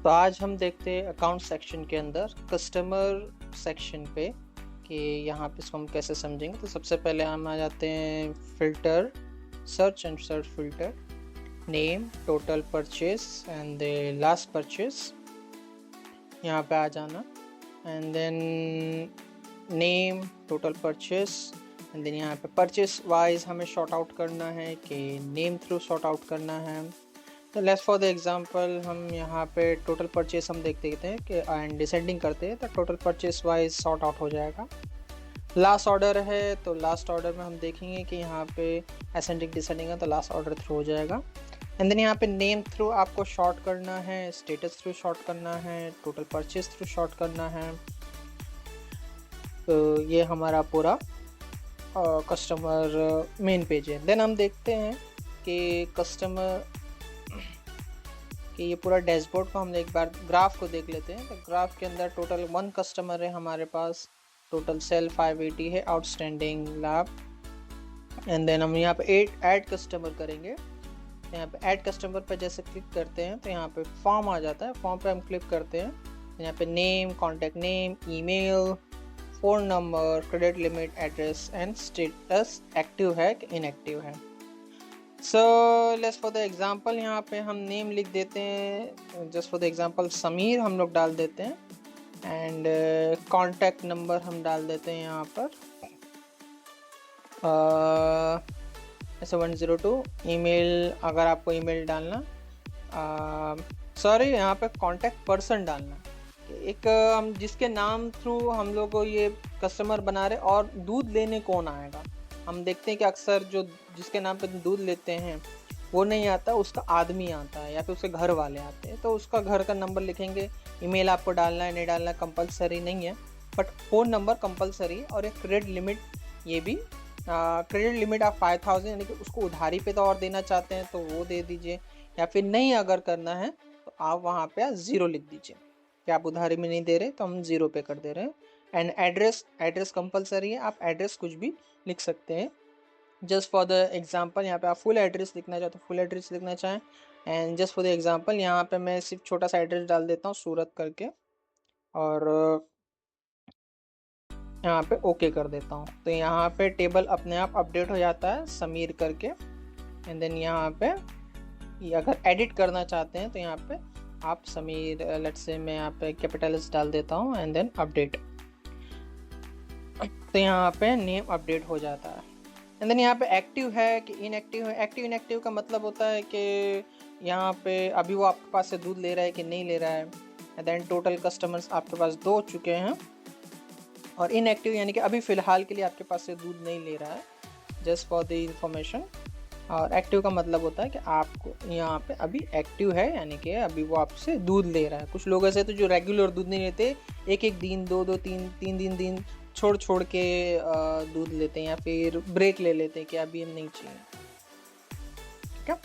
तो आज हम देखते हैं अकाउंट सेक्शन के अंदर कस्टमर सेक्शन पे कि यहाँ पे इसको हम कैसे समझेंगे। तो सबसे पहले हम आ जाते हैं filter, search and search filter, name, total purchase and the last purchase, यहाँ पे आ जाना and then name, total purchase and then यहाँ पे परचेस वाइज हमें शॉर्ट आउट करना है कि नेम थ्रू शॉर्ट आउट करना है। तो लेट्स फॉर द एग्जांपल हम यहाँ पे टोटल परचेस हम देखते हैं कि एंड डिसेंडिंग करते हैं तो total purchase wise sort out हो जाएगा। लास्ट ऑर्डर है तो लास्ट ऑर्डर में हम देखेंगे कि यहाँ पे असेंडिंग डिसेंडिंग है तो लास्ट ऑर्डर थ्रू हो जाएगा। एंड देन यहाँ पे नेम थ्रू आपको शॉर्ट करना है, स्टेटस थ्रू शॉर्ट करना है, टोटल परचेस थ्रू शॉर्ट करना है। तो ये हमारा पूरा कस्टमर मेन पेज है। देन हम देखते हैं कि कस्टमर कि ये पूरा डैशबोर्ड को हम एक बार ग्राफ को देख लेते हैं। तो ग्राफ के अंदर टोटल 1 कस्टमर है हमारे पास, टोटल सेल 580 है, आउटस्टैंडिंग लाभ। एंड देन हम यहाँ पे ऐड कस्टमर करेंगे। यहाँ पे ऐड कस्टमर पर जैसे क्लिक करते हैं तो यहाँ पे फॉर्म आ जाता है, फॉर्म पे हम क्लिक करते हैं। यहाँ पे name, contact name, email, phone number, credit limit, address and status active है कि इनएक्टिव है। So let's for the example यहाँ पे हम नेम लिख देते हैं, just for the example Sameer हम लोग डाल देते हैं एंड कॉन्टैक्ट नंबर हम डाल देते हैं यहाँ पर ऐसे 102। ईमेल अगर आपको ईमेल डालना, सॉरी यहाँ पे कॉन्टैक्ट पर्सन डालना, एक हम जिसके नाम थ्रू हम लोग को ये कस्टमर बना रहे और दूध लेने कौन आएगा। हम देखते हैं कि अक्सर जो जिसके नाम पे दूध लेते हैं वो नहीं आता, उसका आदमी आता है या फिर उसके घर वाले आते हैं। तो उसका घर का नंबर लिखेंगे, ईमेल आपको डालना है नहीं डालना कंपलसरी नहीं है, बट फ़ोन नंबर कंपलसरी। और एक क्रेडिट लिमिट, ये भी क्रेडिट लिमिट आप 5000 यानी कि उसको उधारी पे तो और देना चाहते हैं तो वो दे दीजिए, या फिर नहीं अगर करना है तो आप वहाँ पे 0 लिख दीजिए कि आप उधारी में नहीं दे रहे तो हम 0 पे कर दे रहे हैं। एंड एड्रेस कंपलसरी है, आप एड्रेस कुछ भी लिख सकते हैं। जस्ट फॉर द एग्जांपल यहाँ पे आप फुल एड्रेस लिखना चाहे तो फुल एड्रेस लिखना चाहें। And just for the example यहाँ पे मैं सिर्फ छोटा सा एड्रेस डाल देता हूँ सूरत करके और यहाँ पे ओके कर देता हूँ। तो यहाँ पे टेबल अपने आप अपडेट हो जाता है समीर करके। एंड देन यहाँ पे अगर एडिट करना चाहते हैं तो यहाँ पे आप समीर लेट्स से मैं यहाँ पे कैपिटल्स डाल देता हूँ एंड देन अपडेट। तो यहाँ पे नेम अपडेट हो जाता है। एंड देन यहाँ पे एक्टिव है कि इनएक्टिव है। एक्टिव इनएक्टिव का मतलब होता है कि यहाँ पे अभी वो आपके पास से दूध ले रहा है कि नहीं ले रहा है। एंड देन टोटल कस्टमर्स आपके पास 2 हो चुके हैं। और इनएक्टिव यानी कि अभी फ़िलहाल के लिए आपके पास से दूध नहीं ले रहा है, जस्ट फॉर द इंफॉर्मेशन। और एक्टिव का मतलब होता है कि आपको यहाँ पे अभी एक्टिव है यानी कि अभी वो आपसे दूध ले रहा है। कुछ लोग ऐसे तो जो रेगुलर दूध नहीं लेते, एक दिन 2 3 दिन छोड़ के दूध लेते हैं या फिर ब्रेक ले लेते हैं कि अभी हम नहीं चाहिए। ठीक है।